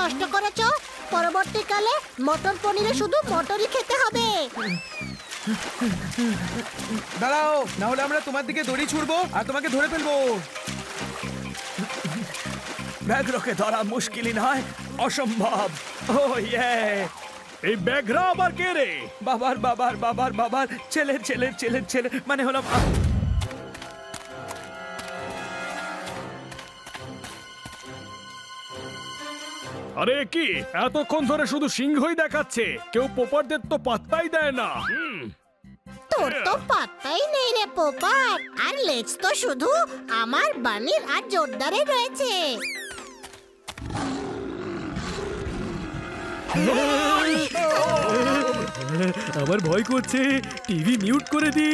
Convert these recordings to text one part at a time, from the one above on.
নষ্ট করেছো, পরবর্তীকালে মটর পনিরে শুধু মটরই খেতে হবে। দাঁড়াও, না হলে আমরা তোমার দিকে দড়ি ছুড়বো আর তোমাকে ধরে ফেলবো। ব্যাঘ্রকে ধরা মুশকিলই নয়, অসম্ভব। ও ইয়ে, এই ব্যাঘ্র আবার কে রে? বাবার বাবার বাবার বাবার ছেলের ছেলের ছেলের ছেলে, মানে হলাম। আরে কি এতক্ষণ ধরে শুধু সিংহই দেখাচ্ছে, কেউ পোপারদের তো পাত্তাই দেয় না। তোর তো পাত্তাই নেই রে পোপাট, আর লেজ তো শুধু আমার বানির আর জোরদারে রয়েছে। আবার ভয় করছে, টিভি মিউট করে দি।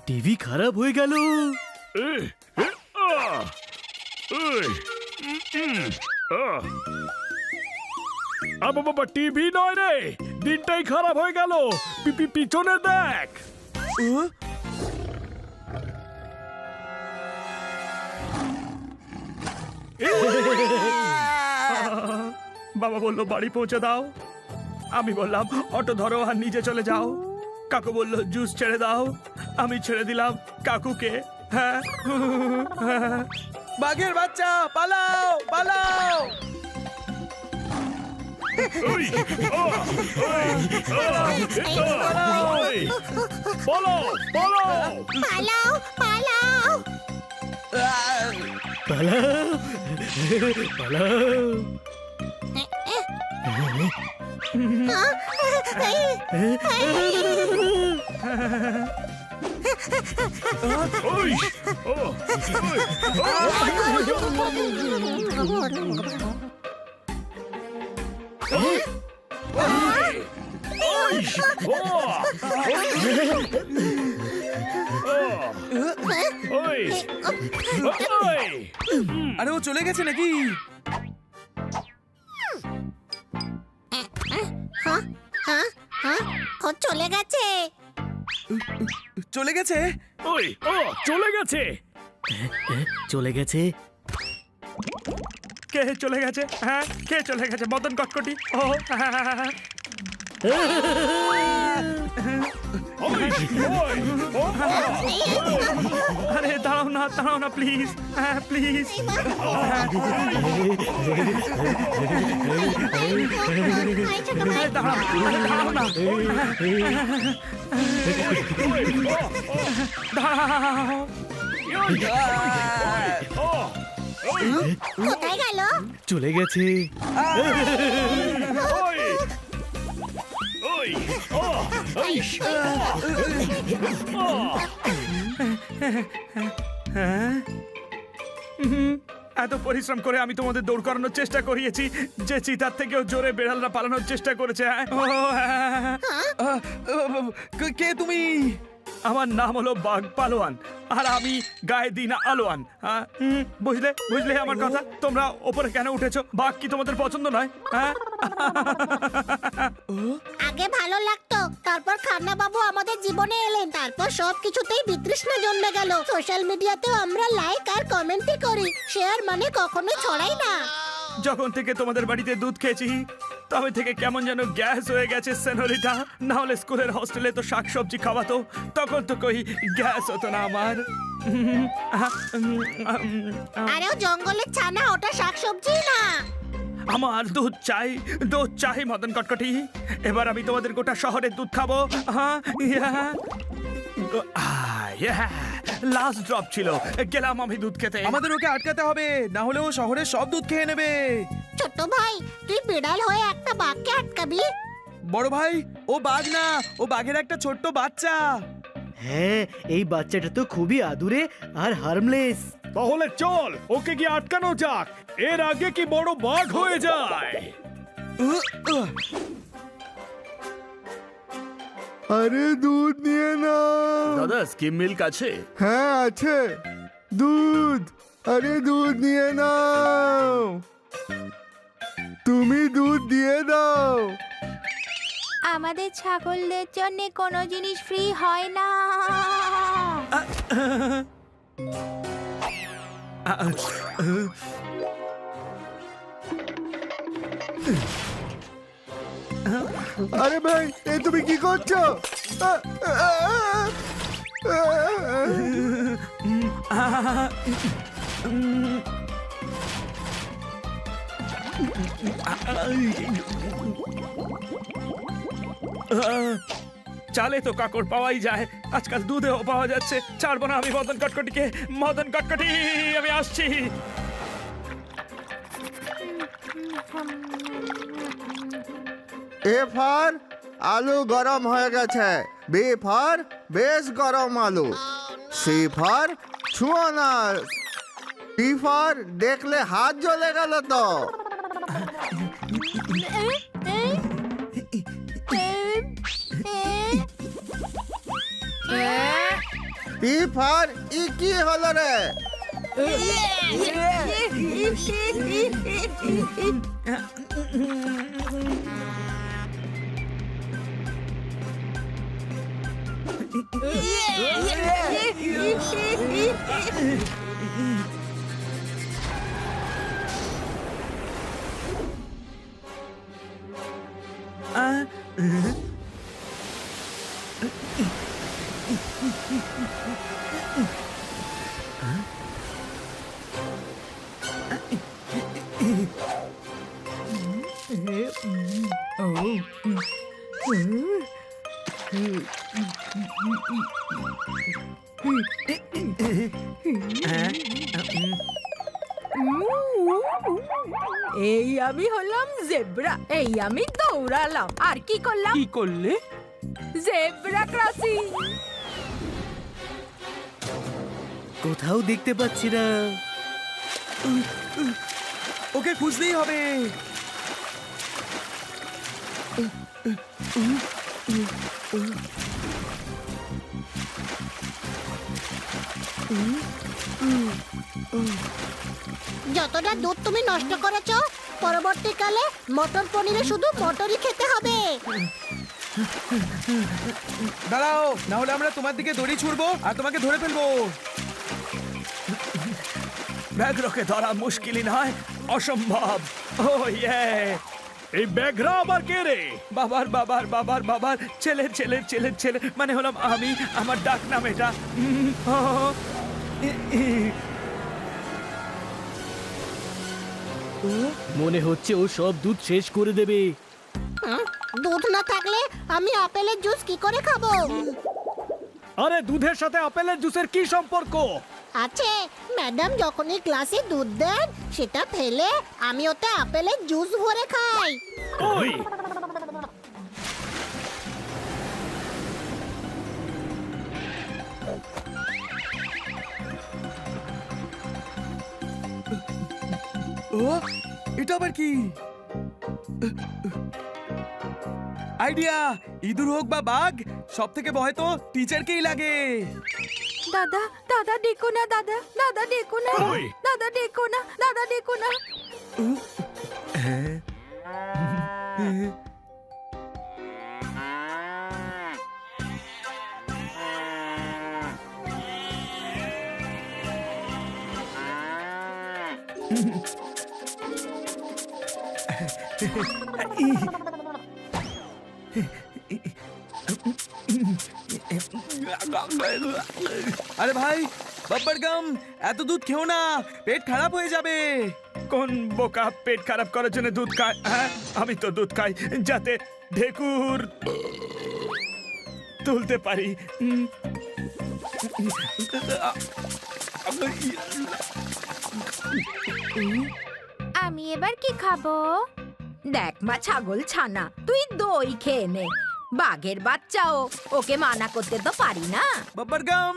টিভি খারাপ হয়ে গেল। বাবা টিভি নয় রে, দিনটাই খারাপ হয়ে গেল। পিছনে দেখ। বাবা বললো বাড়ি পৌঁছে দাও, আমি বললাম অটো ধরো আর নিজে চলে যাও। কাকু বললো জুস ছেড়ে দাও, আমি ছেড়ে দিলাম কাকুকে। হ্যাঁ, বাঘের বাচ্চা, পালাও পালাও। বলো বলো, পালাও পালাও। আরে ও চলে গেছে নাকি? ও চলে গেছে। চলে গেছে? চলে গেছে। চলে গেছে? কে চলে গেছে? হ্যাঁ, কে চলে গেছে? মদন কটকটি। ও আরে দাঁড়াও না প্লিজ, হ্যাঁ প্লিজ। দাঁড়াও না, কোথায় গেল? চলে গেছে। এত পরিশ্রম করে আমি তোমাদের দৌড় করানোর চেষ্টা করিয়েছি, যে চিতার থেকেও জোরে বেড়ালরা পালানোর চেষ্টা করেছে। কে তুমি? আমার নাম হলো বাঘ পালোয়ান, আর আমি গায়ে দিই না আলোয়ান। বুঝলে বুঝলে আমার কথা? তোমরা ওপরে কেন উঠেছো? বাঘ কি তোমাদের পছন্দ নয়? হ্যাঁ, আগে ভালো লাগতো, তারপর খান্না বাবু আমাদের জীবনে এলেন, তারপর সব কিছুতেই বিতৃষ্ণা জন্মে গেল। সোশ্যাল মিডিয়াতেও আমরা লাইক আর কমেন্টই করি, শেয়ার মানে কখনো ছড়াই না। যখন থেকে তোমাদের বাড়িতে দুধ খেয়েছি তবে থেকে কেমন যেন গ্যাস হয়ে গেছে সেনরিটা। না হলে স্কুলের হোস্টেলে তো শাকসবজি খাওয়াতো, তখন তো কই গ্যাস হতো না আমার। আরে ও জঙ্গলের ছানা, ওটা শাকসবজি না। আমার দুধ চাই মদন কটকটি। এবার আমি তোমাদের গোটা শহরের দুধ খাবো। লাস্ট ড্রপ ছিল, গেলাম আমি দুধ খেতে। আমাদের ওকে আটকাতে হবে, না হলে ও শহরের সব দুধ খেয়ে নেবে। ছোট ভাই, তুই বিড়াল হয়ে একটা বাঘকে আটকাবি? বড় ভাই, ও বাঘ না, ও বাঘের একটা ছোট্ট বাচ্চা। হ্যাঁ, এই বাচ্চাটা তো খুবই আদুরে আর হার্মলেস। তাহলে চল ওকে গিয়ে আটকানো যাক, এর আগে কি বড় বাঘ হয়ে যায়। আরে দুধ নিয়ে নাও। দাদা স্কিম মিল্ক আছে? হ্যাঁ আছে, দুধ। আরে দুধ নিয়ে নাও, তুমি দুধ দিয়ে দাও। আমাদের ছাগলদের জন্য কোনো জিনিস ফ্রি হয় না। আরে ভাই এ তুমি কি করছো চালে তো কাকড় পাওয়াই যায়, আজকাল দুধেও পাওয়া যাচ্ছে। ছাড়বো না আমি মদন কটকটিকে। মদন কটকটি, আমি আসছি। এ ফর আলু গরম হয়ে গেছে, বি ফর বেশ গরম আলু, সি ফর ছুঁয়ো না, ডি ফর দেখলে হাত জ্বলে গেল তো, ই ফর ই কি হলো রে? এই আমি হলাম জেব্রা, এই আমি দৌড়ালাম, আর কি করলাম? কি করলে? Zebra crossing. কোথাও দেখতে পাচ্ছি না। ওকে খুঁজতেই হবে। যতটা দুধ তুমি নষ্ট করেছো, পরবর্তীকালে মটর পনিরে শুধু মটরই খেতে হবে। দাঁড়াও, না হলে আমরা তোমার দিকে দড়ি ছুড়বো আর তোমাকে ধরে ফেলবো। ব্যাঘ্রকে ধরা মুশকিলই নয়, অসম্ভব। ও ইয়ে, এই ব্যাঘ্র আবার কে রে? বাবার বাবার বাবার বাবার ছেলের ছেলের ছেলের ছেলে, মানে হলাম আমি। আমার ডাক নাম এটা। মনে হচ্ছে ও সব দুধ শেষ করে দেবে। দুধ না থাকলে আমি আপেলের জুস কি করে খাবো? আরে দুধের সাথে আপেলের জুসের কি সম্পর্ক? আছে, ম্যাডাম যখনই ক্লাসে দুধ দেন সেটা ফেলে আমি ওতে আপেলের জুস ভরে খাই। ওই ও, এটা আবার কি আইডিয়া? ইঁদুর হোক বা বাঘ, সব থেকে ভয় তো টিচারকেই লাগে। দাদা, দাদা ডেকো না, দাদা, দাদা ডেকো না, ওই। দাদা ডেকো না, দাদা ডেকো না। আরে ভাই, বাব্বার গাম, এত দুধ খেও না, পেট খারাপ হয়ে যাবে। কোন বোকা পেট খারাপ করার জন্য দুধ খায়? হ্যাঁ, আমি তো দুধ খাই যাতে ঢেকুর তুলতে পারি। আমি এবার কি খাবো? দেখ মা ছাগল ছানা, তুই দই খেয়ে নে। বাঘের বাচ্চাও, ওকে মানা করতে তো পারি না। বাব্বার গাম,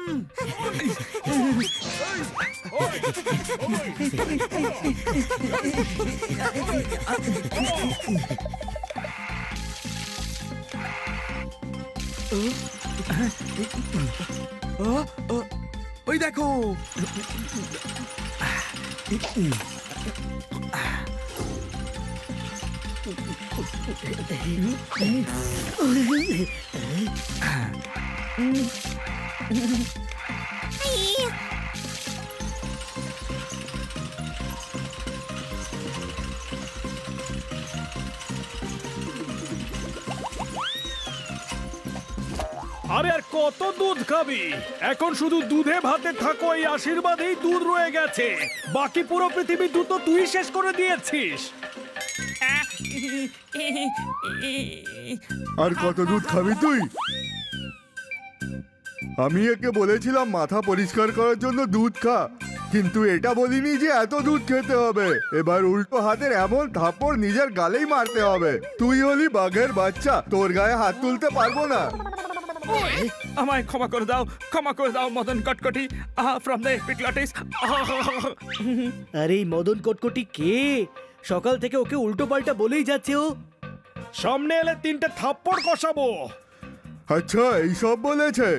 ওই দেখো। আরে আর কত দুধ খাবি? এখন শুধু দুধে ভাতে থাকো, এই আশীর্বাদেই দুধ রয়ে গেছে। বাকি পুরো পৃথিবীর দুধ তো তুই শেষ করে দিয়েছিস। আর কত দুধ খাবি তুই? আমি একে বলেছিলাম মাথা পরিষ্কার করার জন্য দুধ খা, কিন্তু এটা বলিনি যে এত দুধ খেতে হবে। এবার উল্টো হাতের এমন থাপ্পড় নিজের গালেই মারতে হবে। তুই হলি বাঘের বাচ্চা, তোর গায়ে হাত তুলতে পারবো না। আমায় ক্ষমা করে দাও মদন কটকটি ফ্রম দ্য এপিক্লাটিস। আরে এই মদন কটকটি কে? সকাল থেকে ওকে উল্টো পাল্টা বলেই যাচ্ছে ও। সামনে এলে 3টে থাপ্পড় কষাবো। আচ্ছা, এইসব বলেছে?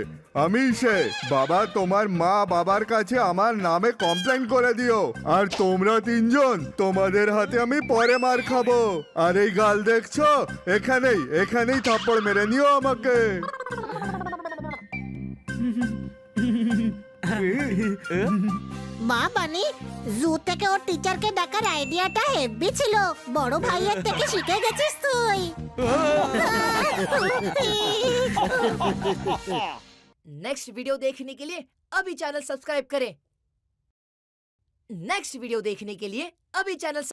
আমি সে বাবা, তোমার মা বাবার কাছে আমার নামে কমপ্লেন করে দিও। আর তোমরা 3জন, তোমাদের হাতে আমি পরে মার খাবো। আর এই গাল দেখছো, এখানেই থাপ্পড় মেরে নিও আমাকে। মা বানি, জু থেকে ওর টিচারকে ডাকার আইডিয়াটা হেভি ছিল। বড় ভাইয়ের থেকে শিখে গেছিস তুই। नेक्स्ट वीडियो देखने के लिए अभी चैनल सब्सक्राइब करें। नेक्स्ट वीडियो देखने के लिए अभी चैनल